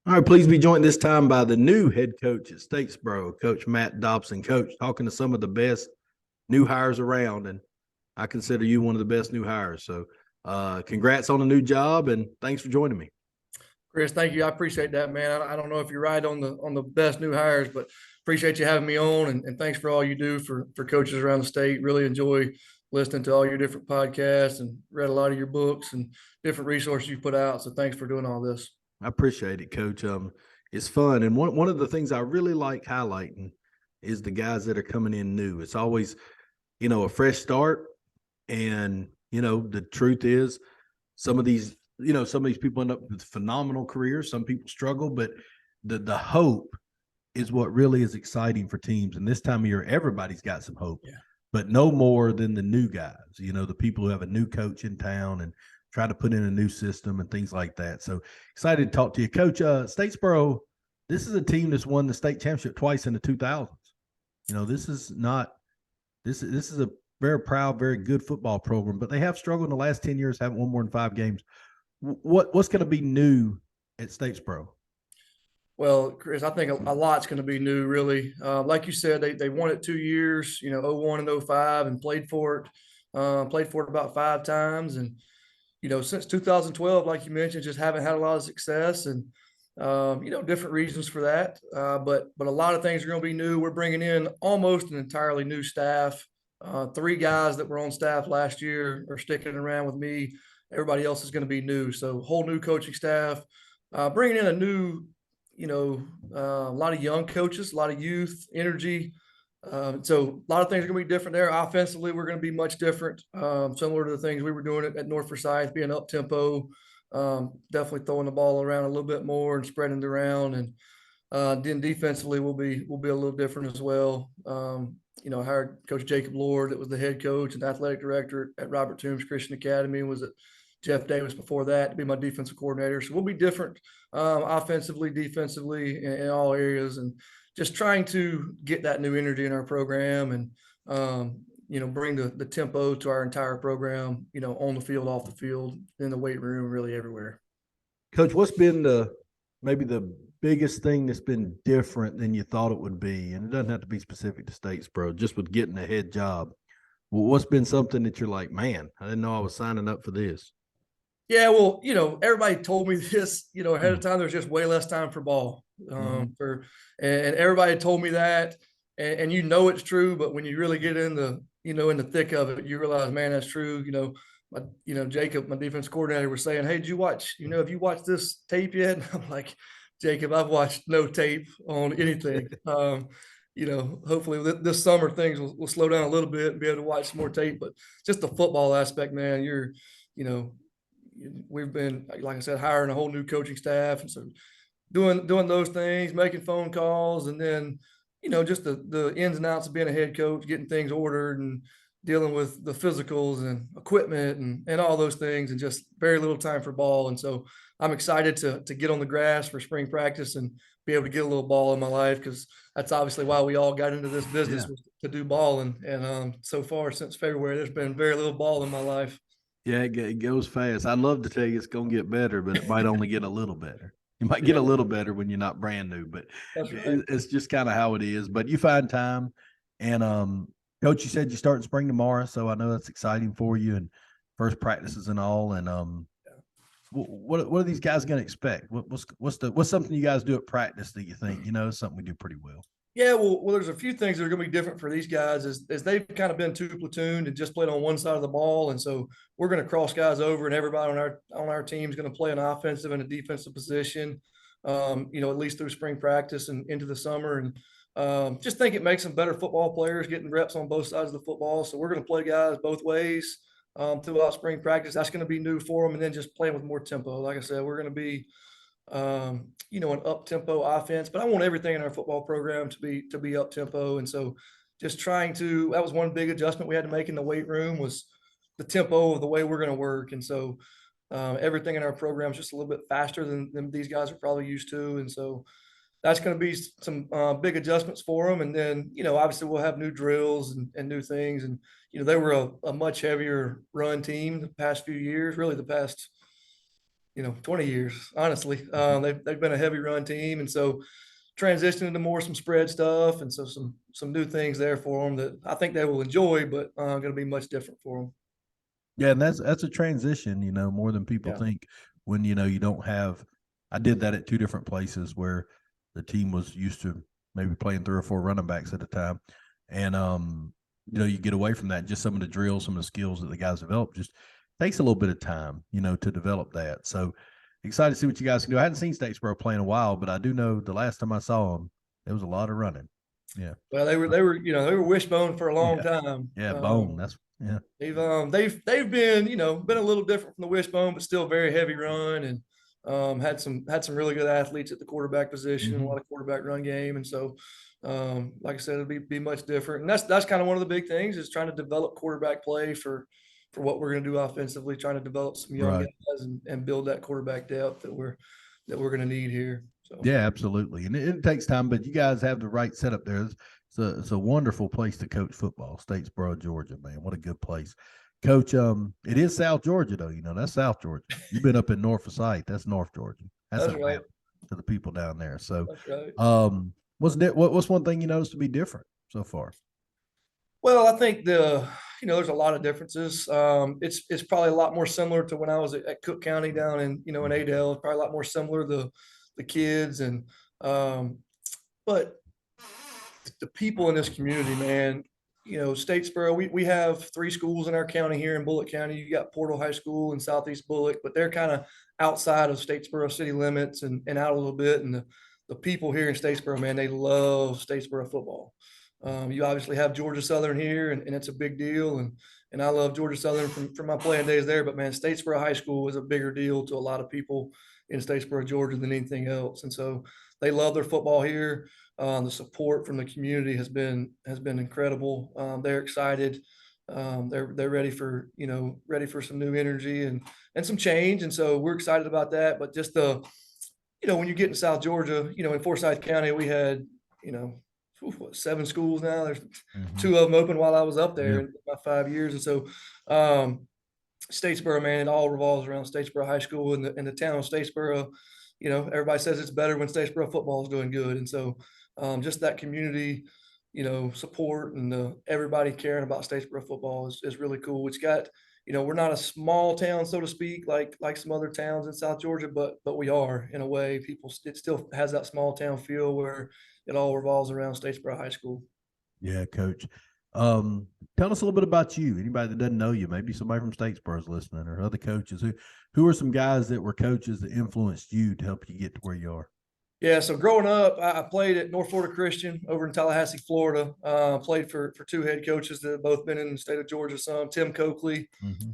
All right, please be joined this time by the new head coach at Statesboro, Coach Matt Dobson. Coach, talking to some of the best new hires around, and I consider you one of the best new hires. So, congrats on the new job, and thanks for joining me. Chris, thank you. I appreciate that, man. I don't know if you're right on the best new hires, but appreciate you having me on, and thanks for all you do for coaches around the state. Really enjoy listening to all your different podcasts and read a lot of your books and different resources you put out. So thanks for doing all this. I appreciate it, Coach. It's fun, and one of the things I really like highlighting is the guys that are coming in new. It's always, a fresh start, and the truth is, some of these, some of these people end up with phenomenal careers. Some people struggle, but the hope is what really is exciting for teams. And this time of year, everybody's got some hope, Yeah. but no more than the new guys. The people who have a new coach in town and try to put in a new system and things like that. So excited to talk to you, Coach. Statesboro, this is a team that's won the state championship twice in the 2000s. This is not this is a very proud, very good football program, but they have struggled in the last 10 years, haven't won more than 5 games. What's going to be new at Statesboro? Well, Chris, I think a lot's going to be new, really. Like you said, they won it 2 years, 01 and 05, and played for it about 5 times. And, since 2012, like you mentioned, just haven't had a lot of success, and, different reasons for that. But a lot of things are going to be new. We're bringing in almost an entirely new staff. 3 guys that were on staff last year are sticking around with me. Everybody else is going to be new. So whole new coaching staff, bringing in a new a lot of young coaches, a lot of youth, energy. So a lot of things are going to be different there. Offensively, we're going to be much different, similar to the things we were doing at North Forsyth, being up tempo, definitely throwing the ball around a little bit more and spreading it around. And then defensively, we'll be a little different as well. I hired Coach Jacob Lord, that was the head coach and athletic director at Robert Toombs Christian Academy, and was at Jeff Davis before that to be my defensive coordinator. So we'll be different offensively, defensively, in all areas, and just trying to get that new energy in our program, and bring the tempo to our entire program, on the field, off the field, in the weight room, really everywhere. Coach, what's been maybe the biggest thing that's been different than you thought it would be? And it doesn't have to be specific to Statesboro, just with getting a head job. Well, what's been something that you're like, man, I didn't know I was signing up for this? Yeah, well, everybody told me this, ahead of time. There's just way less time for ball, and everybody told me that, and it's true. But when you really get in the thick of it, you realize, man, that's true. Jacob, my defense coordinator, was saying, "Hey, did you watch? Have you watched this tape yet?" And I'm like, Jacob, I've watched no tape on anything. Hopefully this summer things will slow down a little bit and be able to watch some more tape. But just the football aspect, man, you know we've been, like I said, hiring a whole new coaching staff, and so doing those things, making phone calls, and then just the ins and outs of being a head coach, getting things ordered, and dealing with the physicals and equipment, and all those things, and just very little time for ball. And so I'm excited to get on the grass for spring practice and be able to get a little ball in my life, because that's obviously why we all got into this business, was to do ball. And so far, since February, there's been very little ball in my life. Yeah, it goes fast. I'd love to tell you it's going to get better, but it might only get a little better. You might get Yeah, a little better when you're not brand new, but that's right. it's just kind of how it is. But you find time, and Coach, you said you start in spring tomorrow, so I know that's exciting for you, and first practices and all. And what are these guys going to expect? What's something you guys do at practice that you think something we do pretty well? Yeah, well, there's a few things that are going to be different for these guys, as they've kind of been two platooned and just played on one side of the ball, and so we're going to cross guys over, and everybody on our team is going to play an offensive and a defensive position, at least through spring practice and into the summer, and just think it makes them better football players, getting reps on both sides of the football. So we're going to play guys both ways throughout spring practice. That's going to be new for them, and then just playing with more tempo. Like I said, we're going to be an up tempo offense, but I want everything in our football program to be up tempo. And so just that was one big adjustment we had to make in the weight room, was the tempo of the way we're going to work. And so everything in our program is just a little bit faster than these guys are probably used to. And so that's going to be some big adjustments for them. And then, obviously we'll have new drills and new things. And, they were a much heavier run team the past few years, really the past 20 years, honestly. They've been a heavy run team. And so transitioning to more some spread stuff. And so some new things there for them that I think they will enjoy, but going to be much different for them. Yeah, and that's a transition, more than people Yeah. think when you don't have. I did that at two different places where the team was used to maybe playing three or four running backs at a time, and you get away from that. Just some of the drills, some of the skills that the guys develop, just takes a little bit of time, to develop that. So excited to see what you guys can do. I hadn't seen Statesboro play in a while, but I do know the last time I saw them, there was a lot of running. Yeah. Well, they were wishbone for a long Yeah. time. Yeah. Bone. That's yeah. They've been been a little different from the wishbone, but still very heavy run, and had some really good athletes at the quarterback position, a lot of quarterback run game, and so like I said, it'll be much different, and that's kind of one of the big things is trying to develop quarterback play for what we're going to do offensively, trying to develop some young Right. guys and build that quarterback depth that we're going to need here. So Yeah, absolutely. And it takes time, but you guys have the right setup there. It's a wonderful place to coach football, Statesboro, Georgia, man. What a good place. Coach, it is South Georgia though, that's South Georgia. You've been up in North Forsyth, that's North Georgia. That's that's Atlanta right. to the people down there. So That's right. what's one thing you noticed to be different so far? Well, I think there's a lot of differences. It's probably a lot more similar to when I was at Cook County down in Adel. It's probably a lot more similar to the kids um, but the people in this community, man. Statesboro, we have three schools in our county here in Bullock County. You got Portal High School and Southeast Bullock, but they're kind of outside of Statesboro city limits and out a little bit. And the people here in Statesboro, man, they love Statesboro football. You obviously have Georgia Southern here, and it's a big deal. And I love Georgia Southern from my playing days there. But man, Statesboro High School is a bigger deal to a lot of people in Statesboro, Georgia, than anything else. And so they love their football here. The support from the community has been incredible. They're excited. They're ready for some new energy and some change. And so we're excited about that. But just when you get in South Georgia, in Forsyth County, we had, 7 schools now. There's 2 of them open while I was up there Yeah. in my 5 years. And so, Statesboro, man, it all revolves around Statesboro High School and the town of Statesboro. Everybody says it's better when Statesboro football is doing good. And so, just that community, support and everybody caring about Statesboro football is really cool. It's got, we're not a small town, so to speak, like some other towns in South Georgia, but we are in a way. It still has that small town feel where it all revolves around Statesboro High School. Yeah, coach. Tell us a little bit about you. Anybody that doesn't know you, maybe somebody from Statesboro is listening, or other coaches. Who are some guys that were coaches that influenced you to help you get to where you are? Yeah, so growing up, I played at North Florida Christian over in Tallahassee, Florida. Played for 2 head coaches that have both been in the state of Georgia. Some Tim Coakley,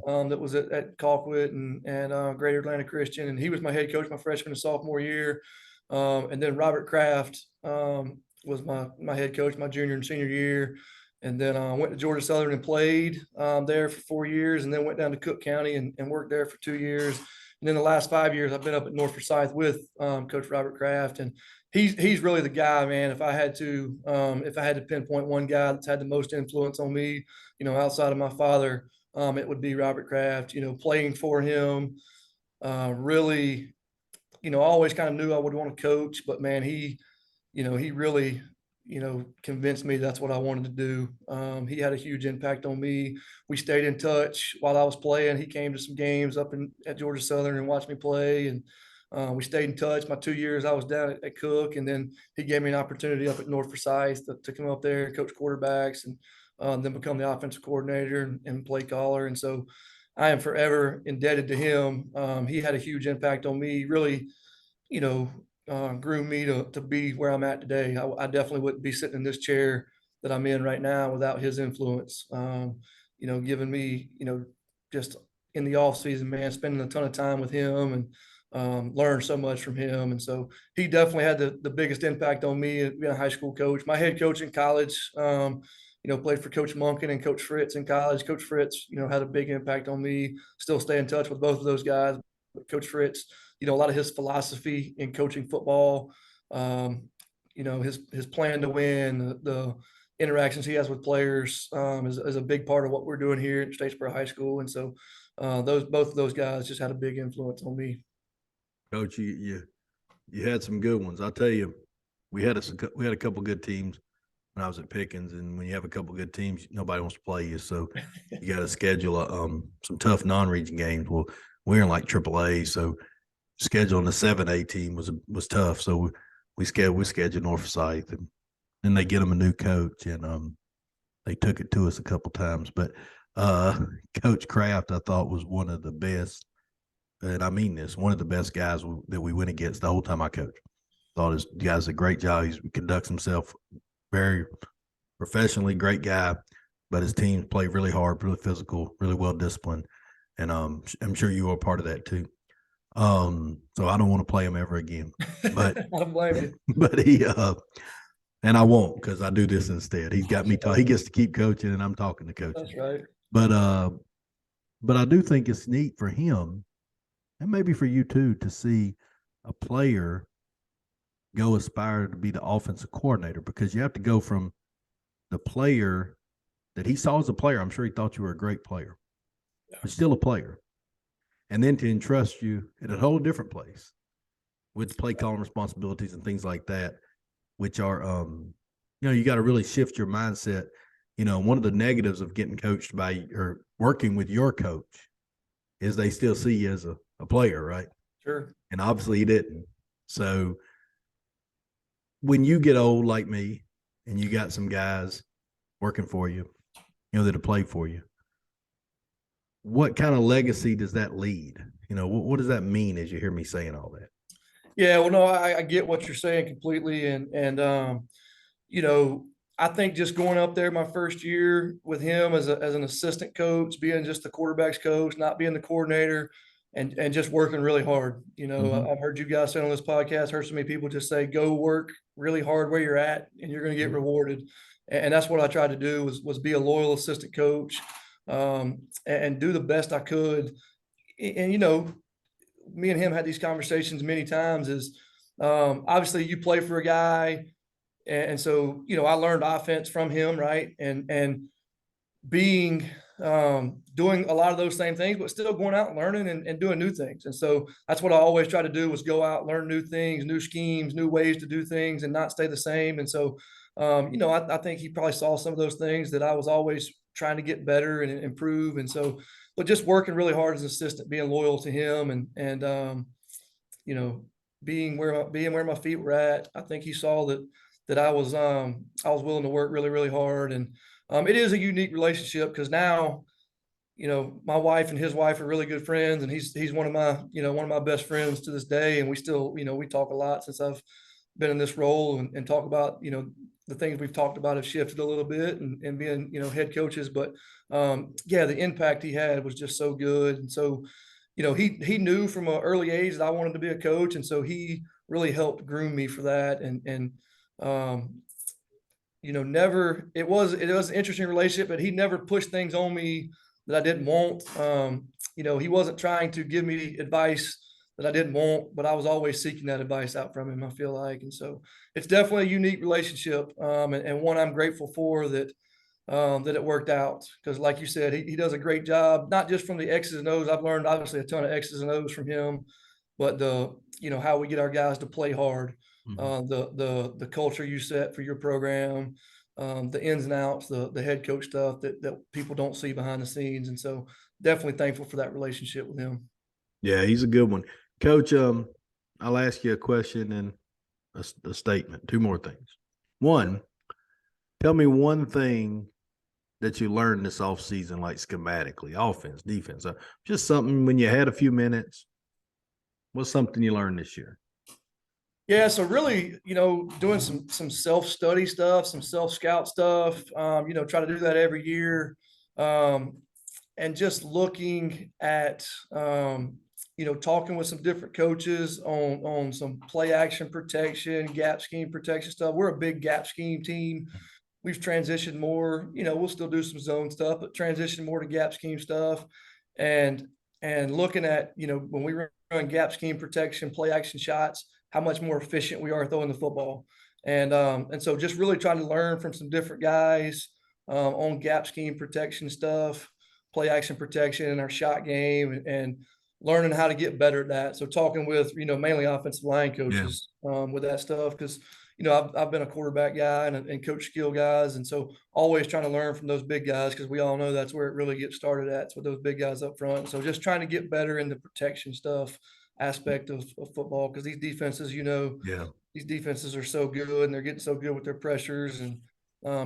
that was at Colquitt and Greater Atlanta Christian, and he was my head coach my freshman and sophomore year. And then Robert Kraft was my head coach my junior and senior year. And then I went to Georgia Southern and played there for 4 years, and then went down to Cook County and worked there for 2 years. And then the last 5 years, I've been up at North Forsyth with Coach Robert Kraft, and he's really the guy, man. If I had to pinpoint one guy that's had the most influence on me, outside of my father, it would be Robert Kraft. Playing for him, really, I always kind of knew I would want to coach, but man, he really convinced me that's what I wanted to do. He had a huge impact on me. We stayed in touch while I was playing. He came to some games at Georgia Southern and watched me play. And we stayed in touch my 2 years I was down at Cook. And then he gave me an opportunity up at North Forsyth to come up there and coach quarterbacks and then become the offensive coordinator and play caller. And so I am forever indebted to him. He had a huge impact on me, really, groomed me to be where I'm at today. I definitely wouldn't be sitting in this chair that I'm in right now without his influence. Giving me, just in the off season, man, spending a ton of time with him and learned so much from him. And so he definitely had the biggest impact on me being a high school coach. My head coach in college, played for Coach Monken and Coach Fritz in college. Coach Fritz, had a big impact on me. Still stay in touch with both of those guys. But Coach Fritz, a lot of his philosophy in coaching football, his plan to win, the interactions he has with players is a big part of what we're doing here at Statesboro High School. And so both of those guys just had a big influence on me. Coach, you had some good ones. I'll tell you, we had a couple good teams when I was at Pickens, and when you have a couple good teams, nobody wants to play you, so you got to schedule some tough non-region games. Well, we're in like AAA, so scheduling a 7A team was tough. So we scheduled North Forsyth, and then they get them a new coach, and they took it to us a couple times. But Coach Kraft, I thought, was one of the best, and I mean this, one of the best guys that we went against the whole time I coached. Thought his guy's a great job. He conducts himself very professionally, great guy, but his teams play really hard, really physical, really well disciplined, and I'm sure you are part of that too. So I don't want to play him ever again, but I don't blame you. but he and I won't, because I do this instead. He's got me he gets to keep coaching, and I'm talking to coaching. That's right. But I do think it's neat for him, and maybe for you too, to see a player go aspire to be the offensive coordinator, because you have to go from the player that he saw as a player. I'm sure he thought you were a great player, but still a player. And then to entrust you at a whole different place with play calling responsibilities and things like that, which are, you got to really shift your mindset. One of the negatives of getting coached by or working with your coach is they still see you as a player, right? Sure. And obviously he didn't. So when you get old like me and you got some guys working for you, that have played for you, what kind of legacy does that lead? What does that mean as you hear me saying all that? Yeah, well, no, I get what you're saying completely. And I think just going up there my first year with him as an assistant coach, being just the quarterback's coach, not being the coordinator, and just working really hard. Mhm. I've heard you guys say on this podcast, heard so many people just say, go work really hard where you're at and you're going to get rewarded. And that's what I tried to do was be a loyal assistant coach, and do the best I could. And, me and him had these conversations many times is, obviously you play for a guy. And so, I learned offense from him. Right. And being, doing a lot of those same things, but still going out and learning and doing new things. And so that's what I always try to do, was go out, learn new things, new schemes, new ways to do things, and not stay the same. And so, I think he probably saw some of those things that I was always trying to get better and improve. And so, but just working really hard as an assistant, being loyal to him, and you know, being where my feet were at. I think he saw that I was willing to work really, really hard. And it is a unique relationship, because now, my wife and his wife are really good friends, and he's one of my best friends to this day. And we still, we talk a lot since I've been in this role, and talk about, the things we've talked about have shifted a little bit, and being, head coaches. But yeah, the impact he had was just so good. And so, he knew from an early age that I wanted to be a coach. And so he really helped groom me for that. And um, never, it was an interesting relationship, but he never pushed things on me that I didn't want. He wasn't trying to give me advice that I didn't want, but I was always seeking that advice out from him, I feel like. And so it's definitely a unique relationship, and one I'm grateful for, that it worked out. Because like you said, he does a great job, not just from the X's and O's. I've learned obviously a ton of X's and O's from him, but how we get our guys to play hard, Mhm. the culture you set for your program, the ins and outs, the head coach stuff that people don't see behind the scenes. And so definitely thankful for that relationship with him. Yeah, he's a good one. Coach, I'll ask you a question and a statement. Two more things. One, tell me one thing that you learned this offseason, like schematically, offense, defense, just something when you had a few minutes. What's something you learned this year? Yeah, so really, doing some self-study stuff, some self-scout stuff, try to do that every year. Um, and just looking at, talking with some different coaches on some play action protection, gap scheme protection stuff. We're a big gap scheme team. We've transitioned more, we'll still do some zone stuff, but transition more to gap scheme stuff. And looking at, when we run gap scheme protection, play action shots, how much more efficient we are throwing the football. And so just really trying to learn from some different guys, on gap scheme protection stuff, play action protection, and our shot game. And learning how to get better at that. So talking with, mainly offensive line Yeah. coaches with that stuff, because, I've been a quarterback guy and coach skill guys. And so always trying to learn from those big guys, because we all know that's where it really gets started at. It's with those big guys up front. So just trying to get better in the protection stuff aspect of football, because these defenses, Yeah. these defenses are so good and they're getting so good with their pressures. And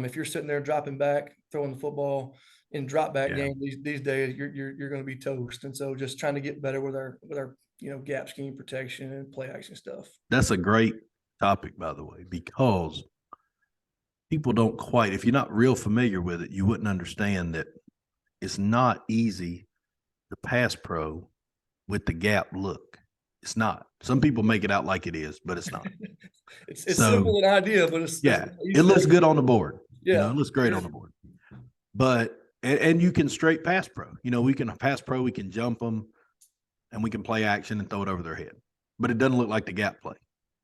if you're sitting there dropping back, throwing the football in drop back Yeah. game these days, you're going to be toast. And so just trying to get better with our gap scheme protection and play action stuff. That's a great topic, by the way, because people don't quite, if you're not real familiar with it, you wouldn't understand that it's not easy to pass pro with the gap look. It's not. Some people make it out like it is, but it's not. It's simple in idea, but it's it looks good on the board. Yeah, it looks great on the board. But and you can straight pass pro. We can pass pro, we can jump them, and we can play action and throw it over their head. But it doesn't look like the gap play.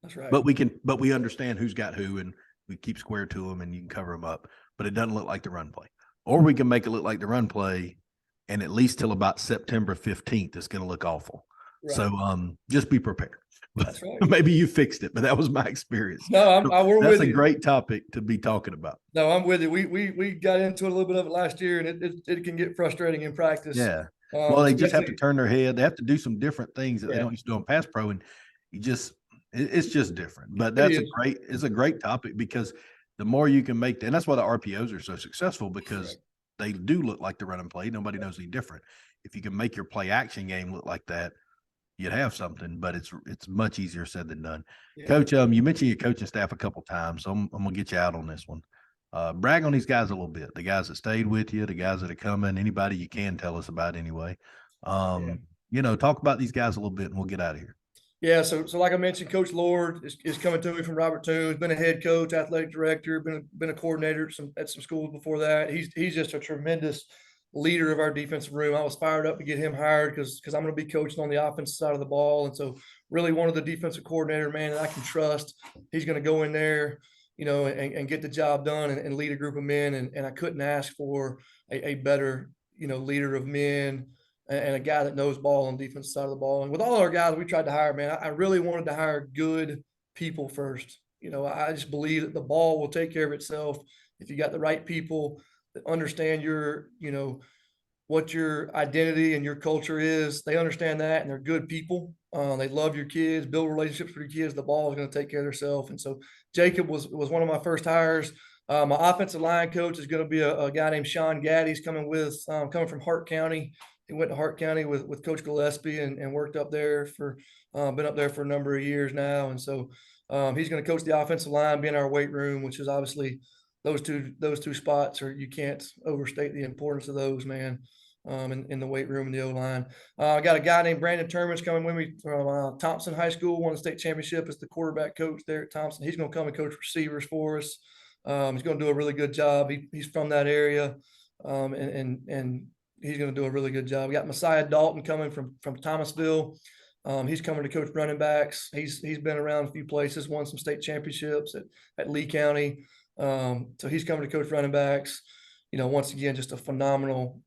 That's right. But we understand who's got who, and we keep square to them, and you can cover them up. But it doesn't look like the run play. Or we can make it look like the run play, and at least till about September 15th, it's going to look awful. Right. So just be prepared. That's right. Maybe you fixed it, but that was my experience. No, we're that's with a great topic to be talking about. No, I'm with you. We got into a little bit of it last year, and it can get frustrating in practice. Yeah. Well, they just have to turn their head. They have to do some different things that they don't used to do on pass pro, and it's just different. But it's a great topic, because the more you can make, and that's why the RPOs are so successful, because they do look like the run and play. Nobody knows any different. If you can make your play action game look like that, you'd have something, but it's much easier said than done. Yeah. Coach, you mentioned your coaching staff a couple of times, so I'm gonna get you out on this one. Brag on these guys a little bit. The guys that stayed with you, the guys that are coming, anybody you can tell us about anyway. Talk about these guys a little bit, and we'll get out of here. Yeah, so like I mentioned, Coach Lord is coming to me from Robert Toombs. Been a head coach, athletic director, been a coordinator at some schools before that. He's just a tremendous leader of our defensive room. I was fired up to get him hired because I'm going to be coaching on the offensive side of the ball, and so really wanted the defensive coordinator, man, that I can trust. He's going to go in there, and get the job done and lead a group of men. And I couldn't ask for a better, leader of men and a guy that knows ball on the defensive side of the ball. And with all our guys we tried to hire, man, I really wanted to hire good people first. I just believe that the ball will take care of itself if you got the right people that understand your, what your identity and your culture is. They understand that, and they're good people. They love your kids, build relationships with your kids. The ball is going to take care of themselves. And so Jacob was one of my first hires. My offensive line coach is going to be a guy named Sean Gaddy. He's coming from Hart County. He went to Hart County with Coach Gillespie and worked up there been up there for a number of years now. And so he's going to coach the offensive line, be in our weight room, which is obviously those two spots, or you can't overstate the importance of those, man. In the weight room and the O-line. I got a guy named Brandon Termins coming with me from Thompson High School, won the state championship as the quarterback coach there at Thompson. He's going to come and coach receivers for us. He's going to do a really good job. He's from that area, and he's going to do a really good job. We got Messiah Dalton coming from Thomasville. He's coming to coach running backs. He's been around a few places, won some state championships at Lee County. So he's coming to coach running backs. Once again, just a phenomenal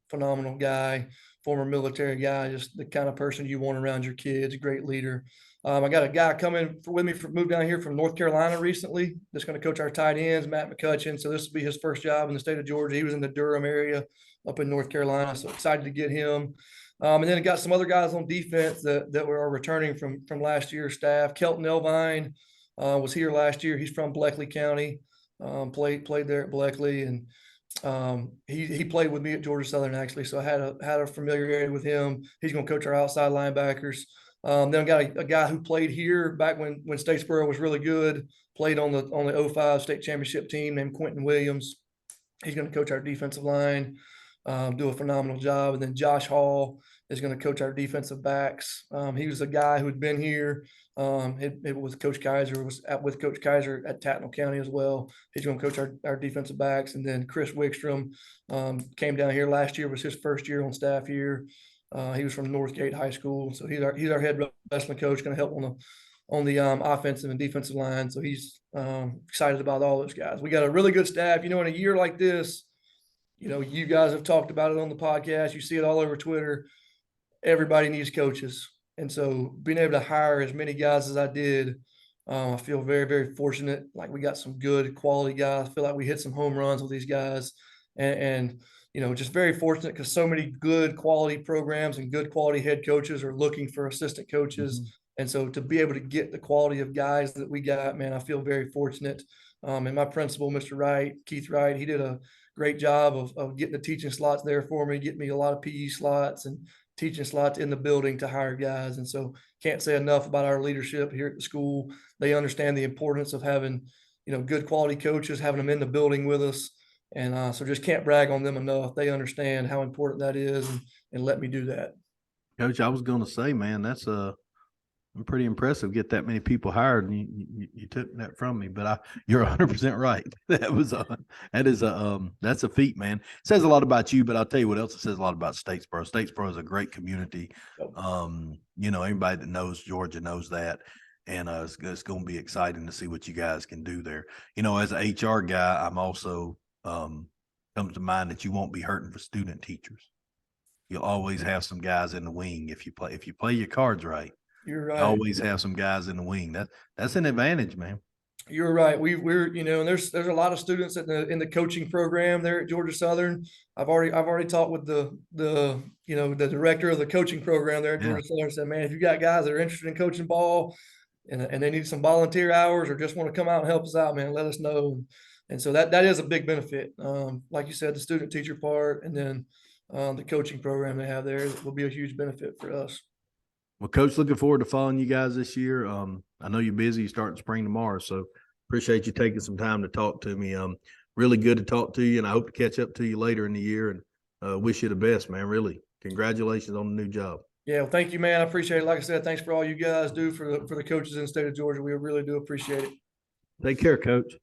guy, former military guy, just the kind of person you want around your kids, a great leader. I got a guy coming with me moved down here from North Carolina recently. That's going to coach our tight ends, Matt McCutcheon. So this will be his first job in the state of Georgia. He was in the Durham area up in North Carolina. So excited to get him. And then I got some other guys on defense that were returning from last year's staff. Kelton Elvine was here last year. He's from Bleckley County, played there at Bleckley, and he played with me at Georgia Southern, actually. So I had a familiarity with him. He's going to coach our outside linebackers. Then I got a guy who played here back when Statesboro was really good, played on the 05 state championship team, named Quentin Williams. He's going to coach our defensive line, do a phenomenal job. And then Josh Hall is going to coach our defensive backs. He was a guy who had been here with Coach Kaiser, with Coach Kaiser at Tattnall County as well. He's going to coach our defensive backs. And then Chris Wickstrom came down here last year, was his first year on staff here. He was from Northgate High School. So he's our head wrestling coach, going to help on the offensive and defensive line. So he's excited about all those guys. We got a really good staff. In a year like this, you guys have talked about it on the podcast. You see it all over Twitter. everybody needs coaches. And so being able to hire as many guys as I did, I feel very, very fortunate. Like we got some good quality guys. I feel like we hit some home runs with these guys, and you know, just very fortunate because so many good quality programs and good quality head coaches are looking for assistant coaches. Mhm. And so to be able to get the quality of guys that we got, man, I feel very fortunate. And my principal, Mr. Wright, Keith Wright, he did a great job of getting the teaching slots there for me, getting me a lot of PE slots and teaching slots in the building to hire guys. And so can't say enough about our leadership here at the school. They understand the importance of having, you know, good quality coaches, having them in the building with us. And so just can't brag on them enough. They understand how important that is and let me do that. Coach, I was going to say, man, that's pretty impressive. Get that many people hired, and you took that from me. But you're 100% right. That's a feat, man. It says a lot about you, but I'll tell you what else it says a lot about Statesboro. Statesboro is a great community. You know, anybody that knows Georgia knows that. And it's going to be exciting to see what you guys can do there. You know, as an HR guy, I'm also comes to mind that you won't be hurting for student teachers. You'll always have some guys in the wing if you play your cards right. You're You right. always have some guys in the wing. That's an advantage, man. You're right. We're you know, and there's a lot of students in the coaching program there at Georgia Southern. I've already talked with the you know, the director of the coaching program there at Yeah. Georgia Southern. Said, man, if you got guys that are interested in coaching ball and they need some volunteer hours or just want to come out and help us out, man, let us know. And so that is a big benefit. Like you said, the student teacher part, and then the coaching program they have there will be a huge benefit for us. Well, Coach, looking forward to following you guys this year. I know you're busy. You start spring tomorrow, so appreciate you taking some time to talk to me. Really good to talk to you, and I hope to catch up to you later in the year. And wish you the best, man. Really, congratulations on the new job. Yeah, well, thank you, man. I appreciate it. Like I said, thanks for all you guys do for the coaches in the state of Georgia. We really do appreciate it. Take care, Coach.